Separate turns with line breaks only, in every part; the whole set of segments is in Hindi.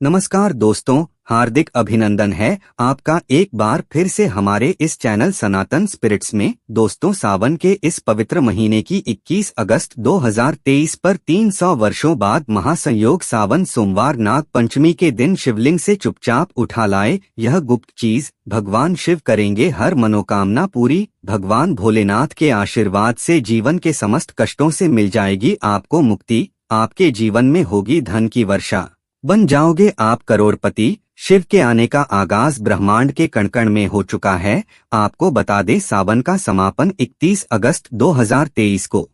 नमस्कार दोस्तों, हार्दिक अभिनंदन है आपका एक बार फिर से हमारे इस चैनल सनातन स्पिरिट्स में। दोस्तों, सावन के इस पवित्र महीने की 21 अगस्त 2023 पर 300 वर्षों बाद महासंयोग सावन सोमवार नाग पंचमी के दिन शिवलिंग से चुपचाप उठा लाए यह गुप्त चीज भगवान शिव करेंगे हर मनोकामना पूरी। भगवान भोलेनाथ के आशीर्वाद से जीवन के समस्त कष्टों से मिल जाएगी आपको मुक्ति। आपके जीवन में होगी धन की वर्षा, बन जाओगे आप करोड़पति। शिव के आने का आगाज ब्रह्मांड के कण कण में हो चुका है। आपको बता दें, सावन का समापन 31 अगस्त 2023 को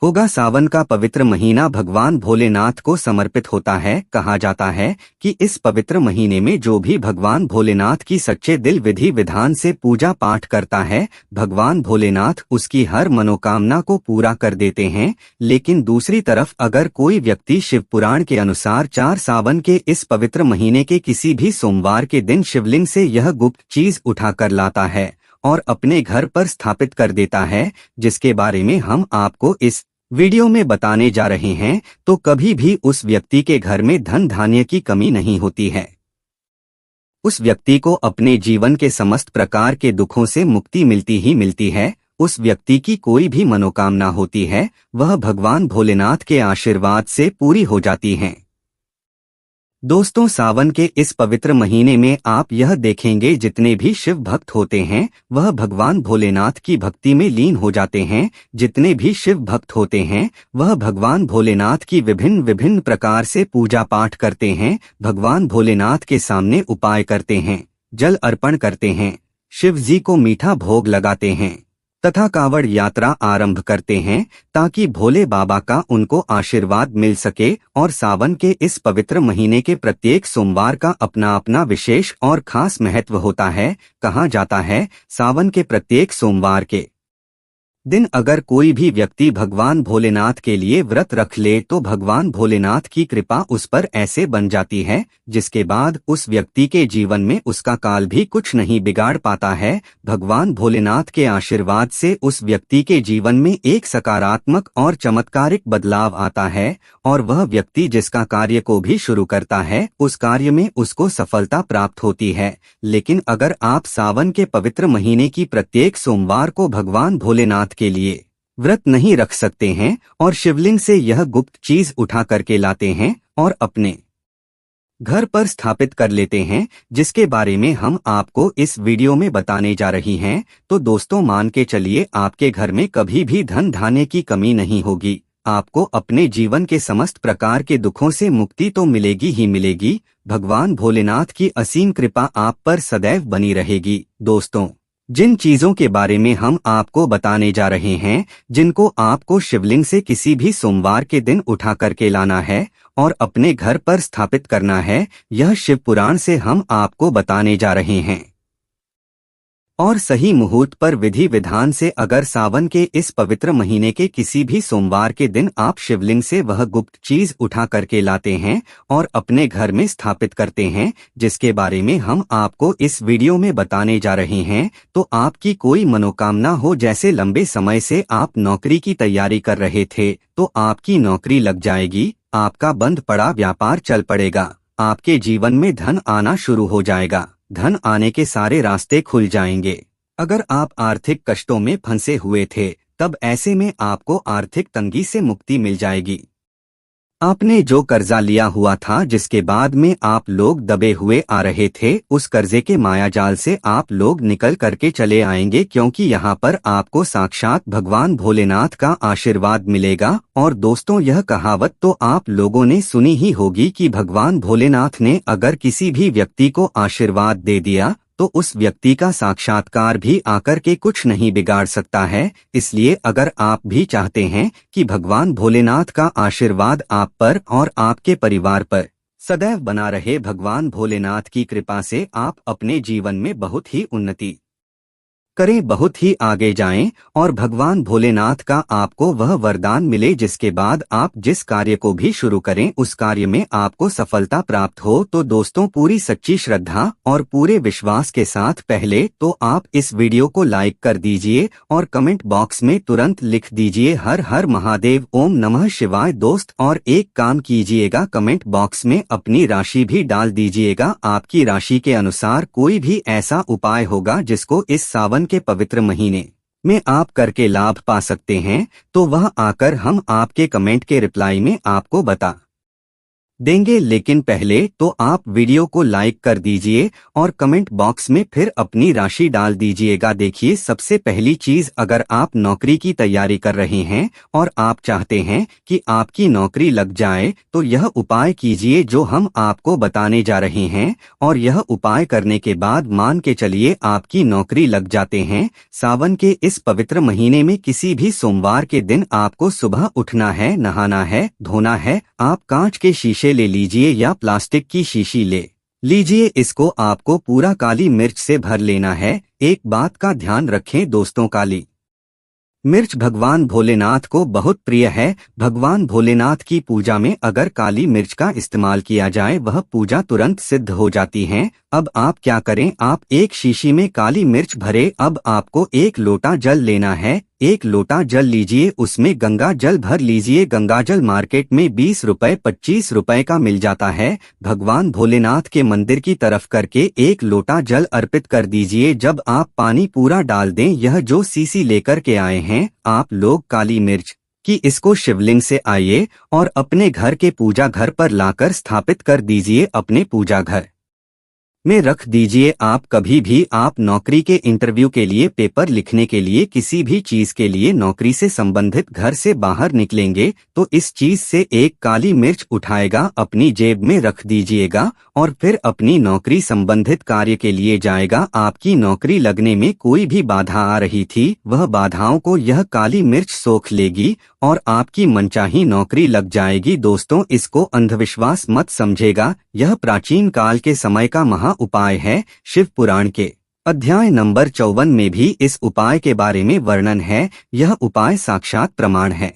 होगा। सावन का पवित्र महीना भगवान भोलेनाथ को समर्पित होता है। कहा जाता है कि इस पवित्र महीने में जो भी भगवान भोलेनाथ की सच्चे दिल विधि विधान से पूजा पाठ करता है, भगवान भोलेनाथ उसकी हर मनोकामना को पूरा कर देते हैं। लेकिन दूसरी तरफ अगर कोई व्यक्ति शिव पुराण के अनुसार 4 सावन के इस पवित्र महीने के किसी भी सोमवार के दिन शिवलिंग से यह गुप्त चीज उठा कर लाता है और अपने घर पर स्थापित कर देता है, जिसके बारे में हम आपको इस वीडियो में बताने जा रहे हैं, तो कभी भी उस व्यक्ति के घर में धन धान्य की कमी नहीं होती है। उस व्यक्ति को अपने जीवन के समस्त प्रकार के दुखों से मुक्ति मिलती ही मिलती है। उस व्यक्ति की कोई भी मनोकामना होती है, वह भगवान भोलेनाथ के आशीर्वाद से पूरी हो जाती है। दोस्तों, सावन के इस पवित्र महीने में आप यह देखेंगे, जितने भी शिव भक्त होते हैं वह भगवान भोलेनाथ की भक्ति में लीन हो जाते हैं। जितने भी शिव भक्त होते हैं वह भगवान भोलेनाथ की विभिन्न विभिन्न प्रकार से पूजा पाठ करते हैं, भगवान भोलेनाथ के सामने उपाय करते हैं, जल अर्पण करते हैं, शिव जी को मीठा भोग लगाते हैं तथा कांवड़ यात्रा आरंभ करते हैं, ताकि भोले बाबा का उनको आशीर्वाद मिल सके। और सावन के इस पवित्र महीने के प्रत्येक सोमवार का अपना अपना विशेष और खास महत्व होता है। कहा जाता है, सावन के प्रत्येक सोमवार के दिन अगर कोई भी व्यक्ति भगवान भोलेनाथ के लिए व्रत रख ले तो भगवान भोलेनाथ की कृपा उस पर ऐसे बन जाती है, जिसके बाद उस व्यक्ति के जीवन में उसका काल भी कुछ नहीं बिगाड़ पाता है। भगवान भोलेनाथ के आशीर्वाद से उस व्यक्ति के जीवन में एक सकारात्मक और चमत्कारिक बदलाव आता है, और वह व्यक्ति जिसका कार्य को भी शुरू करता है उस कार्य में उसको सफलता प्राप्त होती है। लेकिन अगर आप सावन के पवित्र महीने की प्रत्येक सोमवार को भगवान भोलेनाथ के लिए व्रत नहीं रख सकते हैं और शिवलिंग से यह गुप्त चीज उठा करके लाते हैं और अपने घर पर स्थापित कर लेते हैं, जिसके बारे में हम आपको इस वीडियो में बताने जा रही हैं, तो दोस्तों मान के चलिए आपके घर में कभी भी धन धान्य की कमी नहीं होगी। आपको अपने जीवन के समस्त प्रकार के दुखों से मुक्ति तो मिलेगी ही मिलेगी। भगवान भोलेनाथ की असीम कृपा आप पर सदैव बनी रहेगी। दोस्तों, जिन चीजों के बारे में हम आपको बताने जा रहे हैं, जिनको आपको शिवलिंग से किसी भी सोमवार के दिन उठा करके लाना है और अपने घर पर स्थापित करना है, यह शिव पुराण से हम आपको बताने जा रहे हैं। और सही मुहूर्त पर विधि विधान से अगर सावन के इस पवित्र महीने के किसी भी सोमवार के दिन आप शिवलिंग से वह गुप्त चीज उठा करके लाते हैं और अपने घर में स्थापित करते हैं, जिसके बारे में हम आपको इस वीडियो में बताने जा रहे हैं, तो आपकी कोई मनोकामना हो, जैसे लंबे समय से आप नौकरी की तैयारी कर रहे थे तो आपकी नौकरी लग जाएगी, आपका बंद पड़ा व्यापार चल पड़ेगा, आपके जीवन में धन आना शुरू हो जाएगा, धन आने के सारे रास्ते खुल जाएंगे। अगर आप आर्थिक कष्टों में फंसे हुए थे, तब ऐसे में आपको आर्थिक तंगी से मुक्ति मिल जाएगी। आपने जो कर्जा लिया हुआ था, जिसके बाद में आप लोग दबे हुए आ रहे थे, उस कर्जे के मायाजाल से आप लोग निकल करके चले आएंगे, क्योंकि यहाँ पर आपको साक्षात भगवान भोलेनाथ का आशीर्वाद मिलेगा। और दोस्तों, यह कहावत तो आप लोगों ने सुनी ही होगी कि भगवान भोलेनाथ ने अगर किसी भी व्यक्ति को आशीर्वाद दे दिया तो उस व्यक्ति का साक्षात्कार भी आकर के कुछ नहीं बिगाड़ सकता है। इसलिए अगर आप भी चाहते हैं कि भगवान भोलेनाथ का आशीर्वाद आप पर और आपके परिवार पर सदैव बना रहे, भगवान भोलेनाथ की कृपा से आप अपने जीवन में बहुत ही उन्नति करें, बहुत ही आगे जाएं और भगवान भोलेनाथ का आपको वह वरदान मिले जिसके बाद आप जिस कार्य को भी शुरू करें उस कार्य में आपको सफलता प्राप्त हो। तो दोस्तों, पूरी सच्ची श्रद्धा और पूरे विश्वास के साथ पहले तो आप इस वीडियो को लाइक कर दीजिए और कमेंट बॉक्स में तुरंत लिख दीजिए हर हर महादेव, ओम नमः शिवाय दोस्त। और एक काम कीजिएगा, कमेंट बॉक्स में अपनी राशि भी डाल दीजिएगा। आपकी राशि के अनुसार कोई भी ऐसा उपाय होगा जिसको इस सावन के पवित्र महीने में आप करके लाभ पा सकते हैं, तो वह आकर हम आपके कमेंट के रिप्लाई में आपको बता देंगे। लेकिन पहले तो आप वीडियो को लाइक कर दीजिए और कमेंट बॉक्स में फिर अपनी राशि डाल दीजिएगा। देखिए, सबसे पहली चीज, अगर आप नौकरी की तैयारी कर रहे हैं और आप चाहते हैं कि आपकी नौकरी लग जाए, तो यह उपाय कीजिए जो हम आपको बताने जा रहे हैं। और यह उपाय करने के बाद मान के चलिए आपकी नौकरी लग जाते हैं। सावन के इस पवित्र महीने में किसी भी सोमवार के दिन आपको सुबह उठना है, नहाना है, धोना है। आप कांच के शीशे ले लीजिए या प्लास्टिक की शीशी ले लीजिए, इसको आपको पूरा काली मिर्च से भर लेना है। एक बात का ध्यान रखें दोस्तों, काली मिर्च भगवान भोलेनाथ को बहुत प्रिय है। भगवान भोलेनाथ की पूजा में अगर काली मिर्च का इस्तेमाल किया जाए वह पूजा तुरंत सिद्ध हो जाती है। अब आप क्या करें, आप एक शीशी में काली मिर्च भरे। अब आपको एक लोटा जल लेना है, एक लोटा जल लीजिए, उसमें गंगा जल भर लीजिए। गंगा जल मार्केट में 20 रुपए 25 रुपए का मिल जाता है। भगवान भोलेनाथ के मंदिर की तरफ करके एक लोटा जल अर्पित कर दीजिए। जब आप पानी पूरा डाल दें, यह जो सीसी लेकर के आए हैं आप लोग काली मिर्च की, इसको शिवलिंग से आइए और अपने घर के पूजा घर पर लाकर स्थापित कर दीजिए, अपने पूजा घर में रख दीजिए। आप कभी भी आप नौकरी के इंटरव्यू के लिए, पेपर लिखने के लिए, किसी भी चीज के लिए नौकरी से संबंधित घर से बाहर निकलेंगे तो इस चीज से एक काली मिर्च उठाएगा, अपनी जेब में रख दीजिएगा और फिर अपनी नौकरी संबंधित कार्य के लिए जाएगा। आपकी नौकरी लगने में कोई भी बाधा आ रही थी, वह बाधाओं को यह काली मिर्च सोख लेगी और आपकी मनचाही नौकरी लग जाएगी। दोस्तों, इसको अंधविश्वास मत समझेगा, यह प्राचीन काल के समय का महा उपाय है। शिव पुराण के अध्याय नंबर 54 में भी इस उपाय के बारे में वर्णन है। यह उपाय साक्षात प्रमाण है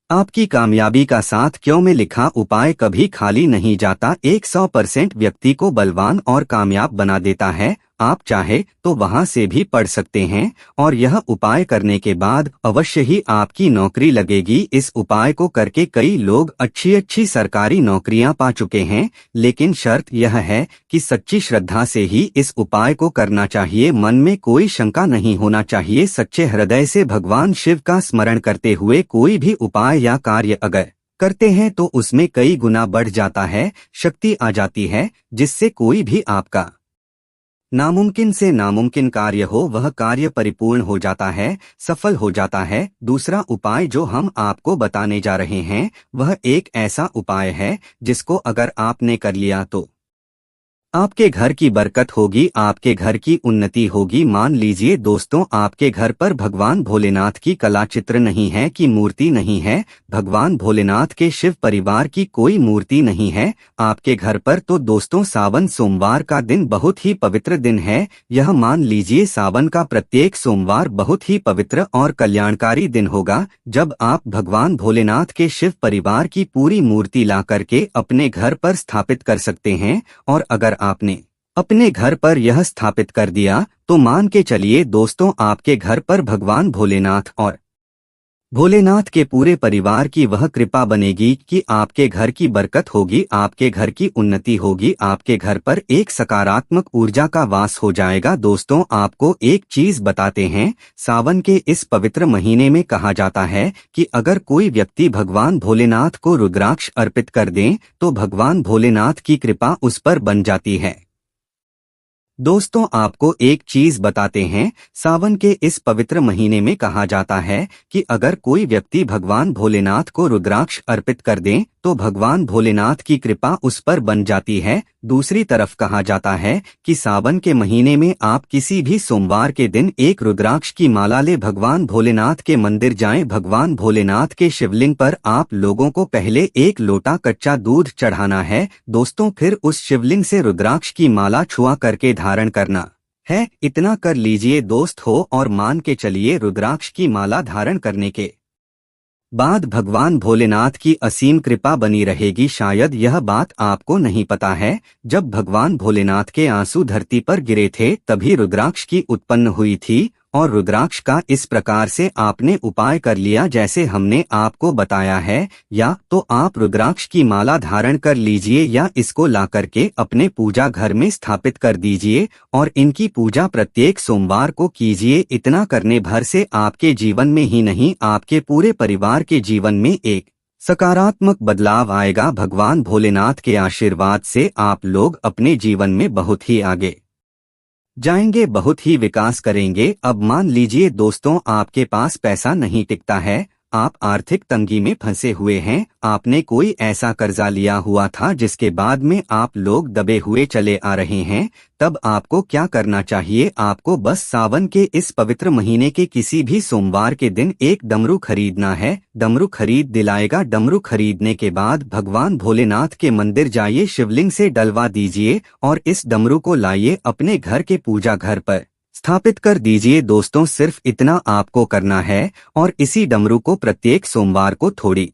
आपकी कामयाबी का। साथ क्यों में लिखा उपाय कभी खाली नहीं जाता, 100% व्यक्ति को बलवान और कामयाब बना देता है। आप चाहे तो वहां से भी पढ़ सकते हैं और यह उपाय करने के बाद अवश्य ही आपकी नौकरी लगेगी। इस उपाय को करके कई लोग अच्छी अच्छी सरकारी नौकरियां पा चुके हैं, लेकिन शर्त यह है कि सच्ची श्रद्धा से ही इस उपाय को करना चाहिए। मन में कोई शंका नहीं होना चाहिए। सच्चे हृदय से भगवान शिव का स्मरण करते हुए कोई भी उपाय या कार्य अगर करते हैं तो उसमें कई गुना बढ़ जाता है, शक्ति आ जाती है, जिससे कोई भी आपका नामुमकिन से नामुमकिन कार्य हो वह कार्य परिपूर्ण हो जाता है, सफल हो जाता है। दूसरा उपाय जो हम आपको बताने जा रहे हैं वह एक ऐसा उपाय है जिसको अगर आपने कर लिया तो आपके घर की बरकत होगी, आपके घर की उन्नति होगी। मान लीजिए दोस्तों, आपके घर पर भगवान भोलेनाथ की कला चित्र नहीं है, कि मूर्ति नहीं है, भगवान भोलेनाथ के शिव परिवार की कोई मूर्ति नहीं है आपके घर पर, तो दोस्तों सावन सोमवार का दिन बहुत ही पवित्र दिन है। यह मान लीजिए सावन का प्रत्येक सोमवार बहुत ही पवित्र और कल्याणकारी दिन होगा, जब आप भगवान भोलेनाथ के शिव परिवार की पूरी मूर्ति ला करके अपने घर पर स्थापित कर सकते हैं। और अगर आपने अपने घर पर यह स्थापित कर दिया तो मान के चलिए दोस्तों, आपके घर पर भगवान भोलेनाथ और भोलेनाथ के पूरे परिवार की वह कृपा बनेगी कि आपके घर की बरकत होगी, आपके घर की उन्नति होगी, आपके घर पर एक सकारात्मक ऊर्जा का वास हो जाएगा। दोस्तों, आपको एक चीज बताते हैं, सावन के इस पवित्र महीने में कहा जाता है कि अगर कोई व्यक्ति भगवान भोलेनाथ को रुद्राक्ष अर्पित कर दें तो भगवान भोलेनाथ की कृपा उस पर बन जाती है। दोस्तों, आपको एक चीज बताते हैं, सावन के इस पवित्र महीने में कहा जाता है कि अगर कोई व्यक्ति भगवान भोलेनाथ को रुद्राक्ष अर्पित कर दें तो भगवान भोलेनाथ की कृपा उस पर बन जाती है। दूसरी तरफ कहा जाता है कि सावन के महीने में आप किसी भी सोमवार के दिन एक रुद्राक्ष की माला ले भगवान भोलेनाथ के मंदिर जाएं। भगवान भोलेनाथ के शिवलिंग पर आप लोगों को पहले एक लोटा कच्चा दूध चढ़ाना है दोस्तों, फिर उस शिवलिंग से रुद्राक्ष की माला छुआ करके धारण करना है, इतना कर लीजिए दोस्त हो और मान के चलिए रुद्राक्ष की माला धारण करने के बाद भगवान भोलेनाथ की असीम कृपा बनी रहेगी। शायद यह बात आपको नहीं पता है, जब भगवान भोलेनाथ के आंसू धरती पर गिरे थे तभी रुद्राक्ष की उत्पन्न हुई थी, और रुद्राक्ष का इस प्रकार से आपने उपाय कर लिया जैसे हमने आपको बताया है। या तो आप रुद्राक्ष की माला धारण कर लीजिए या इसको ला करके अपने पूजा घर में स्थापित कर दीजिए और इनकी पूजा प्रत्येक सोमवार को कीजिए। इतना करने भर से आपके जीवन में ही नहीं, आपके पूरे परिवार के जीवन में एक सकारात्मक बदलाव आएगा। भगवान भोलेनाथ के आशीर्वाद से आप लोग अपने जीवन में बहुत ही आगे जाएंगे, बहुत ही विकास करेंगे। अब मान लीजिए दोस्तों, आपके पास पैसा नहीं टिकता है, आप आर्थिक तंगी में फंसे हुए हैं, आपने कोई ऐसा कर्जा लिया हुआ था जिसके बाद में आप लोग दबे हुए चले आ रहे हैं, तब आपको क्या करना चाहिए? आपको बस सावन के इस पवित्र महीने के किसी भी सोमवार के दिन एक डमरू खरीदना है। डमरू खरीद दिलाएगा। डमरू खरीदने के बाद भगवान भोलेनाथ के मंदिर जाइए, शिवलिंग से डलवा दीजिए और इस डमरू को लाइए अपने घर के पूजा घर पर स्थापित कर दीजिए। दोस्तों, सिर्फ इतना आपको करना है और इसी डमरू को प्रत्येक सोमवार को थोड़ी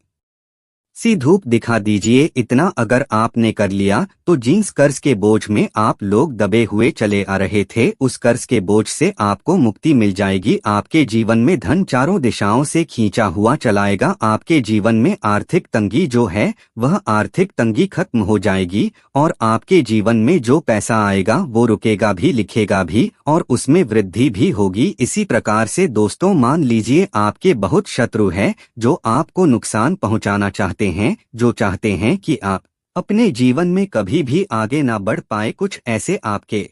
सी धूप दिखा दीजिए। इतना अगर आपने कर लिया तो जिस कर्ज के बोझ में आप लोग दबे हुए चले आ रहे थे, उस कर्ज के बोझ से आपको मुक्ति मिल जाएगी। आपके जीवन में धन चारों दिशाओं से खींचा हुआ चलाएगा। आपके जीवन में आर्थिक तंगी जो है वह आर्थिक तंगी खत्म हो जाएगी और आपके जीवन में जो पैसा आएगा वो रुकेगा भी, लिखेगा भी और उसमें वृद्धि भी होगी। इसी प्रकार से दोस्तों, मान लीजिए आपके बहुत शत्रु हैं जो आपको नुकसान पहुंचाना चाहते हैं, जो चाहते हैं कि आप अपने जीवन में कभी भी आगे ना बढ़ पाए। कुछ ऐसे आपके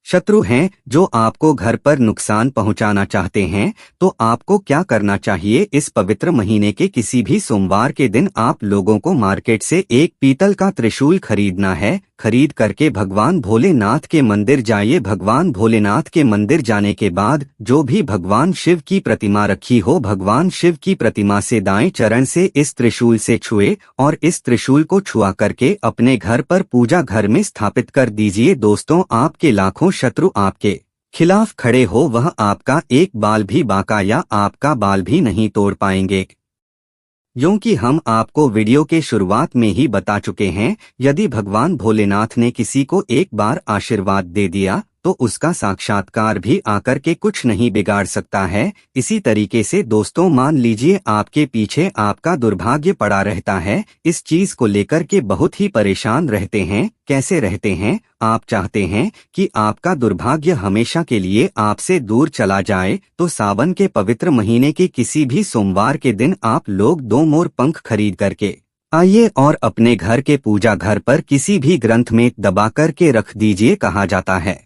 शत्रु हैं जो आपको घर पर नुकसान पहुंचाना चाहते हैं, तो आपको क्या करना चाहिए? इस पवित्र महीने के किसी भी सोमवार के दिन आप लोगों को मार्केट से एक पीतल का त्रिशूल खरीदना है। खरीद करके भगवान भोलेनाथ के मंदिर जाइए। भगवान भोलेनाथ के मंदिर जाने के बाद जो भी भगवान शिव की प्रतिमा रखी हो, भगवान शिव की प्रतिमा से दाएं चरण से इस त्रिशूल से छुए और इस त्रिशूल को छुआ करके अपने घर पर पूजा घर में स्थापित कर दीजिए। दोस्तों, आपके लाखों शत्रु आपके खिलाफ खड़े हो, वह आपका एक बाल भी बांका या आपका बाल भी नहीं तोड़ पाएंगे, क्योंकि हम आपको वीडियो के शुरुआत में ही बता चुके हैं, यदि भगवान भोलेनाथ ने किसी को एक बार आशीर्वाद दे दिया तो उसका साक्षात्कार भी आकर के कुछ नहीं बिगाड़ सकता है। इसी तरीके से दोस्तों, मान लीजिए आपके पीछे आपका दुर्भाग्य पड़ा रहता है, इस चीज को लेकर के बहुत ही परेशान रहते हैं। कैसे रहते हैं? आप चाहते हैं कि आपका दुर्भाग्य हमेशा के लिए आपसे दूर चला जाए, तो सावन के पवित्र महीने के किसी भी सोमवार के दिन आप लोग 2 मोर पंख खरीद करके आइए और अपने घर के पूजा घर पर किसी भी ग्रंथ में दबा करके रख दीजिए। कहा जाता है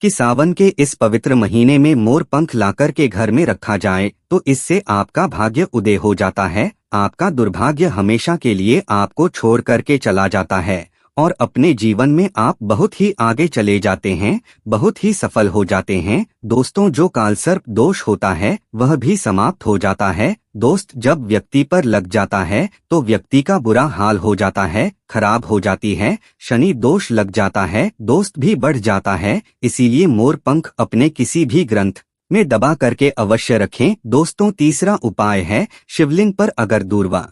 कि सावन के इस पवित्र महीने में मोर पंख लाकर के घर में रखा जाए तो इससे आपका भाग्य उदय हो जाता है, आपका दुर्भाग्य हमेशा के लिए आपको छोड़ करके चला जाता है और अपने जीवन में आप बहुत ही आगे चले जाते हैं, बहुत ही सफल हो जाते हैं। दोस्तों, जो कालसर्प दोष होता है वह भी समाप्त हो जाता है। दोस्त, जब व्यक्ति पर लग जाता है तो व्यक्ति का बुरा हाल हो जाता है, खराब हो जाती है। शनि दोष लग जाता है, दोस्त भी बढ़ जाता है। इसीलिए मोर पंख अपने किसी भी ग्रंथ में दबा करके अवश्य रखें। दोस्तों, तीसरा उपाय है, शिवलिंग पर अगर दूर्वा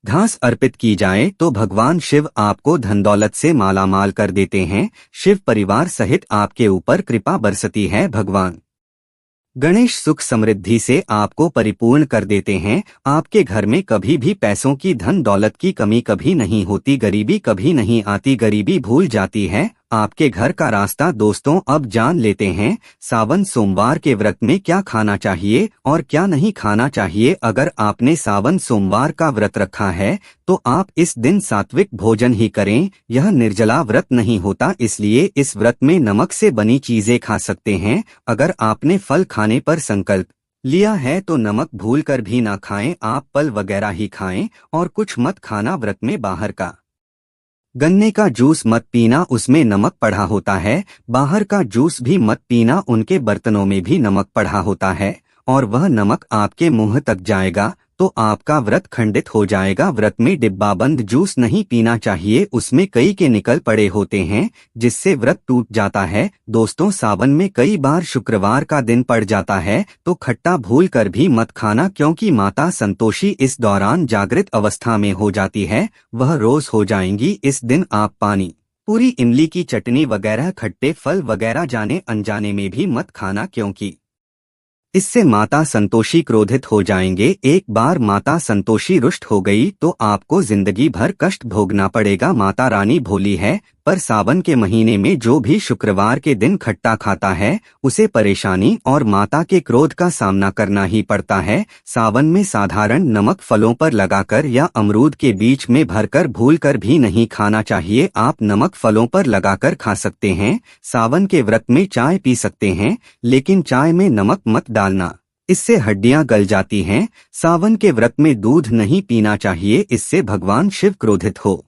घास अर्पित की जाए तो भगवान शिव आपको धन दौलत से मालामाल कर देते हैं। शिव परिवार सहित आपके ऊपर कृपा बरसती है। भगवान गणेश सुख समृद्धि से आपको परिपूर्ण कर देते हैं। आपके घर में कभी भी पैसों की, धन दौलत की कमी कभी नहीं होती, गरीबी कभी नहीं आती, गरीबी भूल जाती है आपके घर का रास्ता। दोस्तों, अब जान लेते हैं सावन सोमवार के व्रत में क्या खाना चाहिए और क्या नहीं खाना चाहिए। अगर आपने सावन सोमवार का व्रत रखा है तो आप इस दिन सात्विक भोजन ही करें। यह निर्जला व्रत नहीं होता, इसलिए इस व्रत में नमक से बनी चीजें खा सकते हैं। अगर आपने फल खाने पर संकल्प लिया है तो नमक भूलकर भी ना खाएं, आप फल वगैरह ही खाएं और कुछ मत खाना। व्रत में बाहर का गन्ने का जूस मत पीना, उसमें नमक पड़ा होता है। बाहर का जूस भी मत पीना, उनके बर्तनों में भी नमक पड़ा होता है। और वह नमक आपके मुंह तक जाएगा तो आपका व्रत खंडित हो जाएगा। व्रत में डिब्बाबंद जूस नहीं पीना चाहिए, उसमें कई केमिकल पड़े होते हैं जिससे व्रत टूट जाता है। दोस्तों, सावन में कई बार शुक्रवार का दिन पड़ जाता है तो खट्टा भूल कर भी मत खाना, क्योंकि माता संतोषी इस दौरान जागृत अवस्था में हो जाती है, वह रोज हो जाएंगी। इस दिन आप पानी पूरी, इमली की चटनी वगैरह, खट्टे फल वगैरह जाने अनजाने में भी मत खाना, क्योंकि इससे माता संतोषी क्रोधित हो जाएंगे। एक बार माता संतोषी रुष्ट हो गई तो आपको जिंदगी भर कष्ट भोगना पड़ेगा। माता रानी भोली है, पर सावन के महीने में जो भी शुक्रवार के दिन खट्टा खाता है उसे परेशानी और माता के क्रोध का सामना करना ही पड़ता है। सावन में साधारण नमक फलों पर लगाकर या अमरूद के बीच में भरकर भूलकर भी नहीं खाना चाहिए। आप नमक फलों पर लगाकर खा सकते हैं। सावन के व्रत में चाय पी सकते हैं, लेकिन चाय में नमक मत डालना, इससे हड्डियां गल जाती हैं। सावन के व्रत में दूध नहीं पीना चाहिए, इससे भगवान शिव क्रोधित हो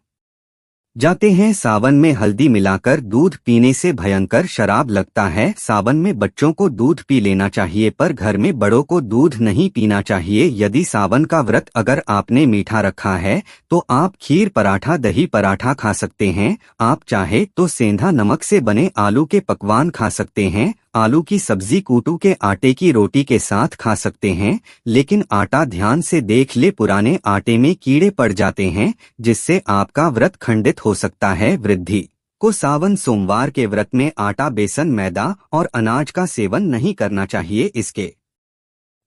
जाते हैं। सावन में हल्दी मिलाकर दूध पीने से भयंकर शराब लगता है। सावन में बच्चों को दूध पी लेना चाहिए, पर घर में बड़ों को दूध नहीं पीना चाहिए। यदि सावन का व्रत अगर आपने मीठा रखा है तो आप खीर पराठा, दही पराठा खा सकते हैं। आप चाहे तो सेंधा नमक से बने आलू के पकवान खा सकते हैं। आलू की सब्जी कूटू के आटे की रोटी के साथ खा सकते हैं, लेकिन आटा ध्यान से देख ले, पुराने आटे में कीड़े पड़ जाते हैं जिससे आपका व्रत खंडित हो सकता है। वृद्धि को सावन सोमवार के व्रत में आटा, बेसन, मैदा और अनाज का सेवन नहीं करना चाहिए। इसके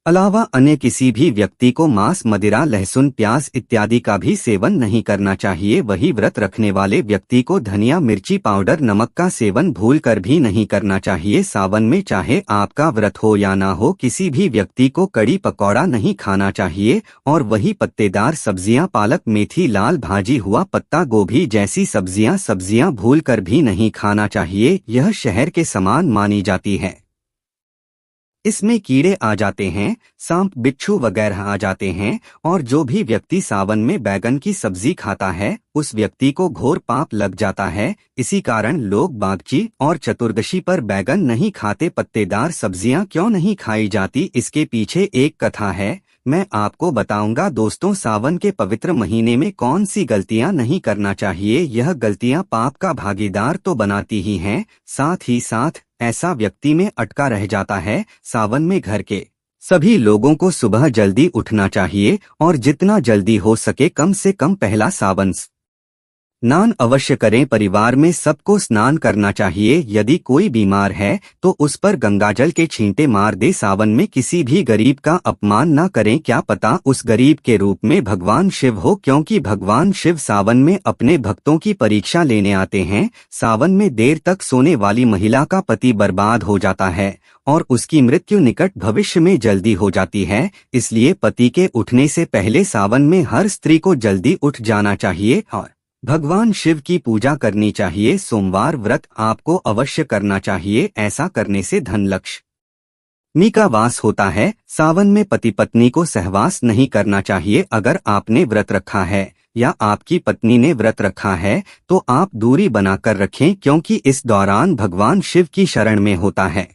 अलावा अन्य किसी भी व्यक्ति को मांस, मदिरा, लहसुन, प्याज इत्यादि का भी सेवन नहीं करना चाहिए। वही व्रत रखने वाले व्यक्ति को धनिया, मिर्ची पाउडर, नमक का सेवन भूलकर भी नहीं करना चाहिए। सावन में चाहे आपका व्रत हो या ना हो, किसी भी व्यक्ति को कड़ी पकौड़ा नहीं खाना चाहिए। और वही पत्तेदार सब्जियां, पालक, मेथी, लाल भाजी हुआ, पत्ता गोभी जैसी सब्जियां भूलकर भी नहीं खाना चाहिए। यह शहर के समान मानी जाती है, इसमें कीड़े आ जाते हैं, सांप, बिच्छू वगैरह आ जाते हैं। और जो भी व्यक्ति सावन में बैगन की सब्जी खाता है उस व्यक्ति को घोर पाप लग जाता है। इसी कारण लोग बागची और चतुर्दशी पर बैगन नहीं खाते। पत्तेदार सब्जियां क्यों नहीं खाई जाती, इसके पीछे एक कथा है, मैं आपको बताऊंगा। दोस्तों, सावन के पवित्र महीने में कौन सी गलतियां नहीं करना चाहिए। यह गलतियां पाप का भागीदार तो बनाती ही हैं, साथ ही साथ ऐसा व्यक्ति में अटका रह जाता है। सावन में घर के सभी लोगों को सुबह जल्दी उठना चाहिए और जितना जल्दी हो सके कम से कम पहला सावन स्नान अवश्य करें। परिवार में सबको स्नान करना चाहिए। यदि कोई बीमार है तो उस पर गंगाजल के छींटे मार दे। सावन में किसी भी गरीब का अपमान न करें, क्या पता उस गरीब के रूप में भगवान शिव हो, क्योंकि भगवान शिव सावन में अपने भक्तों की परीक्षा लेने आते हैं। सावन में देर तक सोने वाली महिला का पति बर्बाद हो जाता है और उसकी मृत्यु निकट भविष्य में जल्दी हो जाती है। इसलिए पति के उठने से पहले सावन में हर स्त्री को जल्दी उठ जाना चाहिए और भगवान शिव की पूजा करनी चाहिए। सोमवार व्रत आपको अवश्य करना चाहिए, ऐसा करने से धन लक्ष्मी का वास होता है। सावन में पति पत्नी को सहवास नहीं करना चाहिए। अगर आपने व्रत रखा है या आपकी पत्नी ने व्रत रखा है तो आप दूरी बनाकर रखें, क्योंकि इस दौरान भगवान शिव की शरण में होता है।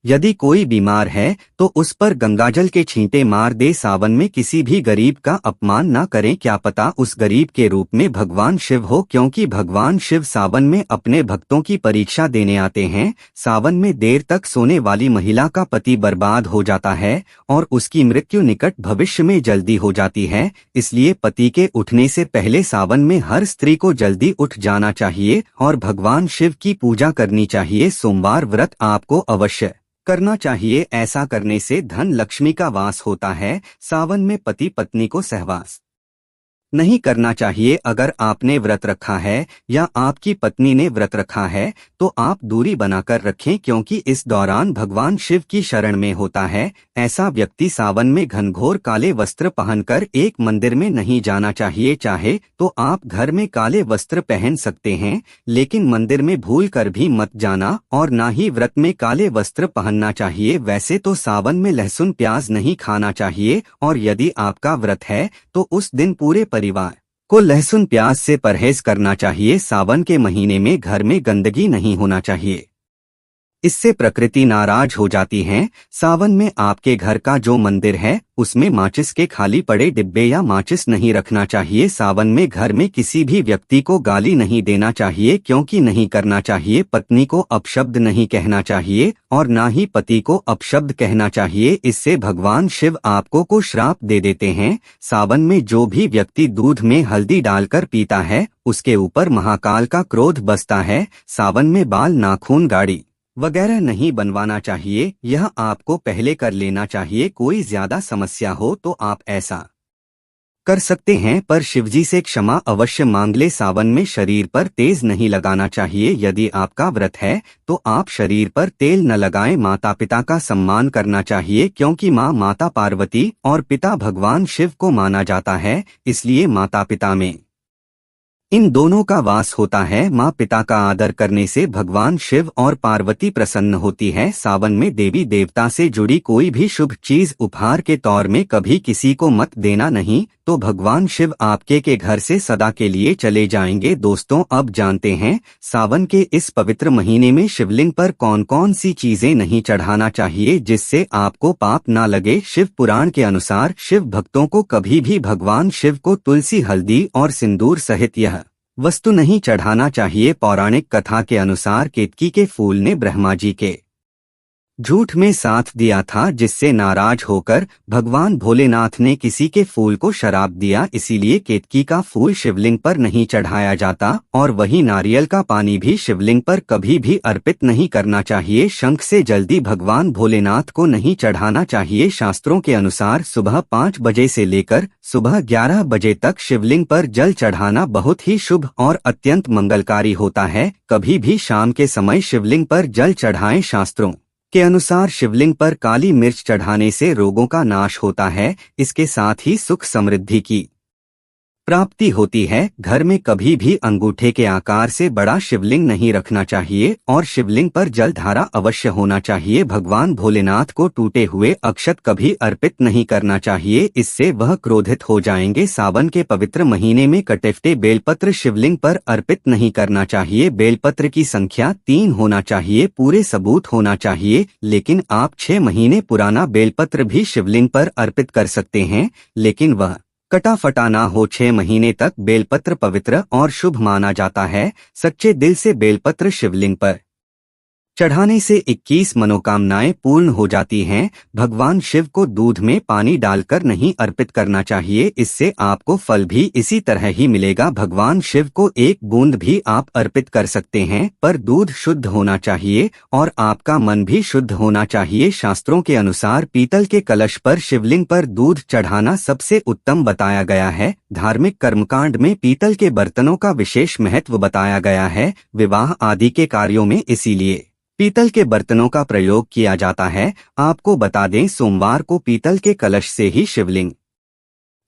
यदि कोई बीमार है तो उस पर गंगाजल के छींटे मार दे। सावन में किसी भी गरीब का अपमान न करें, क्या पता उस गरीब के रूप में भगवान शिव हो, क्योंकि भगवान शिव सावन में अपने भक्तों की परीक्षा देने आते हैं। सावन में देर तक सोने वाली महिला का पति बर्बाद हो जाता है और उसकी मृत्यु निकट भविष्य में जल्दी हो जाती है। इसलिए पति के उठने से पहले सावन में हर स्त्री को जल्दी उठ जाना चाहिए और भगवान शिव की पूजा करनी चाहिए। सोमवार व्रत आपको अवश्य करना चाहिए, ऐसा करने से धन लक्ष्मी का वास होता है। सावन में पति पत्नी को सहवास नहीं करना चाहिए। अगर आपने व्रत रखा है या आपकी पत्नी ने व्रत रखा है तो आप दूरी बनाकर रखें, क्योंकि इस दौरान भगवान शिव की शरण में होता है। ऐसा व्यक्ति सावन में घनघोर काले वस्त्र पहनकर एक मंदिर में नहीं जाना चाहिए। चाहे तो आप घर में काले वस्त्र पहन सकते हैं, लेकिन मंदिर में भूल कर भी मत जाना और ना ही व्रत में काले वस्त्र पहनना चाहिए। वैसे तो सावन में लहसुन, प्याज नहीं खाना चाहिए और यदि आपका व्रत है तो उस दिन पूरे परिवार को लहसुन प्याज से परहेज करना चाहिए। सावन के महीने में घर में गंदगी नहीं होना चाहिए। इससे प्रकृति नाराज हो जाती है। सावन में आपके घर का जो मंदिर है उसमें माचिस के खाली पड़े डिब्बे या माचिस नहीं रखना चाहिए। सावन में घर में किसी भी व्यक्ति को गाली नहीं देना चाहिए, क्योंकि नहीं करना चाहिए। पत्नी को अपशब्द नहीं कहना चाहिए और ना ही पति को अपशब्द कहना चाहिए, इससे भगवान शिव आपको को श्राप दे देते हैं। सावन में जो भी व्यक्ति दूध में हल्दी डालकर पीता है उसके ऊपर महाकाल का क्रोध बसता है। सावन में बाल, नाखून, गाड़ी वगैरह नहीं बनवाना चाहिए, यह आपको पहले कर लेना चाहिए। कोई ज्यादा समस्या हो तो आप ऐसा कर सकते हैं, पर शिवजी से क्षमा अवश्य मांग ले। सावन में शरीर पर तेज नहीं लगाना चाहिए। यदि आपका व्रत है तो आप शरीर पर तेल न लगाएं। माता पिता का सम्मान करना चाहिए, क्योंकि माता पार्वती और पिता भगवान शिव को माना जाता है, इसलिए माता पिता में इन दोनों का वास होता है। माँ पिता का आदर करने से भगवान शिव और पार्वती प्रसन्न होती है। सावन में देवी देवता से जुड़ी कोई भी शुभ चीज उपहार के तौर में कभी किसी को मत देना, नहीं तो भगवान शिव आपके के घर से सदा के लिए चले जाएंगे। दोस्तों, अब जानते हैं सावन के इस पवित्र महीने में शिवलिंग पर कौन कौन सी चीजें नहीं चढ़ाना चाहिए जिससे आपको पाप ना लगे। शिव पुराण के अनुसार शिव भक्तों को कभी भी भगवान शिव को तुलसी, हल्दी और सिंदूर सहित यह वस्तु नहीं चढ़ाना चाहिए। पौराणिक कथा के अनुसार केतकी के फूल ने ब्रह्मा जी के झूठ में साथ दिया था, जिससे नाराज होकर भगवान भोलेनाथ ने किसी के फूल को शराप दिया। इसीलिए केतकी का फूल शिवलिंग पर नहीं चढ़ाया जाता और वही नारियल का पानी भी शिवलिंग पर कभी भी अर्पित नहीं करना चाहिए। शंख से जल्दी भगवान भोलेनाथ को नहीं चढ़ाना चाहिए। शास्त्रों के अनुसार सुबह 5 बजे से लेकर सुबह 11 बजे तक शिवलिंग पर जल चढ़ाना बहुत ही शुभ और अत्यंत मंगलकारी होता है। कभी भी शाम के समय शिवलिंग पर जल चढ़ाएं। शास्त्रों के अनुसार शिवलिंग पर काली मिर्च चढ़ाने से रोगों का नाश होता है, इसके साथ ही सुख समृद्धि की प्राप्ति होती है। घर में कभी भी अंगूठे के आकार से बड़ा शिवलिंग नहीं रखना चाहिए और शिवलिंग पर जल धारा अवश्य होना चाहिए। भगवान भोलेनाथ को टूटे हुए अक्षत कभी अर्पित नहीं करना चाहिए, इससे वह क्रोधित हो जाएंगे। सावन के पवित्र महीने में कटे बेलपत्र शिवलिंग पर अर्पित नहीं करना चाहिए। बेलपत्र की संख्या 3 होना चाहिए, पूरे सबूत होना चाहिए। लेकिन आप 6 महीने पुराना बेलपत्र भी शिवलिंग पर अर्पित कर सकते हैं, लेकिन वह कटा फटा ना हो। 6 महीने तक बेलपत्र पवित्र और शुभ माना जाता है। सच्चे दिल से बेलपत्र शिवलिंग पर चढ़ाने से 21 मनोकामनाएं पूर्ण हो जाती हैं। भगवान शिव को दूध में पानी डालकर नहीं अर्पित करना चाहिए, इससे आपको फल भी इसी तरह ही मिलेगा। भगवान शिव को 1 बूंद भी आप अर्पित कर सकते हैं, पर दूध शुद्ध होना चाहिए और आपका मन भी शुद्ध होना चाहिए। शास्त्रों के अनुसार पीतल के कलश पर शिवलिंग पर दूध चढ़ाना सबसे उत्तम बताया गया है। धार्मिक कर्मकांड में पीतल के बर्तनों का विशेष महत्व बताया गया है। विवाह आदि के कार्यों में इसीलिए पीतल के बर्तनों का प्रयोग किया जाता है। आपको बता दें, सोमवार को पीतल के कलश से ही शिवलिंग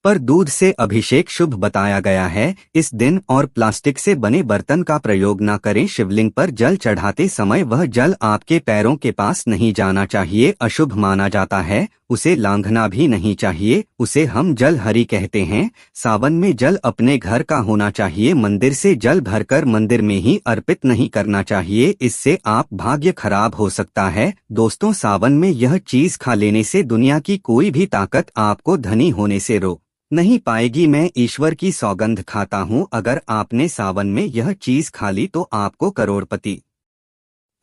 पर दूध से अभिषेक शुभ बताया गया है इस दिन, और प्लास्टिक से बने बर्तन का प्रयोग न करें। शिवलिंग पर जल चढ़ाते समय वह जल आपके पैरों के पास नहीं जाना चाहिए, अशुभ माना जाता है। उसे लांघना भी नहीं चाहिए, उसे हम जल हरि कहते हैं। सावन में जल अपने घर का होना चाहिए, मंदिर से जल भरकर मंदिर में ही अर्पित नहीं करना चाहिए, इससे आप भाग्य खराब हो सकता है। दोस्तों, सावन में यह चीज खा लेने से दुनिया की कोई भी ताकत आपको धनी होने से रोक नहीं पाएगी। मैं ईश्वर की सौगंध खाता हूँ, अगर आपने सावन में यह चीज खा ली तो आपको करोड़पति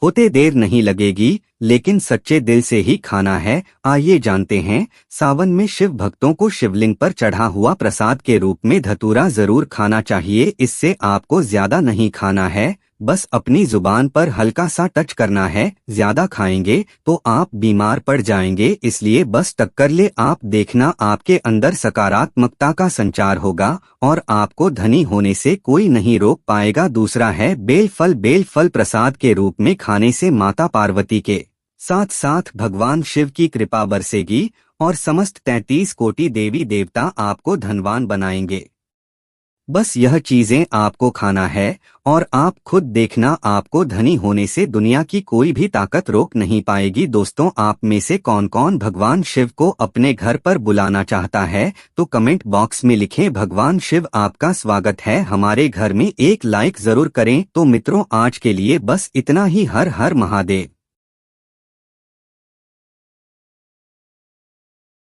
होते देर नहीं लगेगी, लेकिन सच्चे दिल से ही खाना है। आइए जानते हैं, सावन में शिव भक्तों को शिवलिंग पर चढ़ा हुआ प्रसाद के रूप में धतूरा जरूर खाना चाहिए। इससे आपको ज्यादा नहीं खाना है, बस अपनी जुबान पर हल्का सा टच करना है। ज्यादा खाएंगे तो आप बीमार पड़ जाएंगे, इसलिए बस टक्कर ले आप देखना, आपके अंदर सकारात्मकता का संचार होगा और आपको धनी होने से कोई नहीं रोक पाएगा। दूसरा है बेलफल। बेलफल प्रसाद के रूप में खाने से माता पार्वती के साथ साथ भगवान शिव की कृपा बरसेगी और समस्त 33 कोटि देवी देवता आपको धनवान बनाएंगे। बस यह चीजें आपको खाना है और आप खुद देखना, आपको धनी होने से दुनिया की कोई भी ताकत रोक नहीं पाएगी। दोस्तों, आप में से कौन कौन भगवान शिव को अपने घर पर बुलाना चाहता है तो कमेंट बॉक्स में लिखें। भगवान शिव आपका स्वागत है। हमारे घर में एक लाइक जरूर करें। तो मित्रों, आज के लिए बस इतना ही। हर हर महादेव।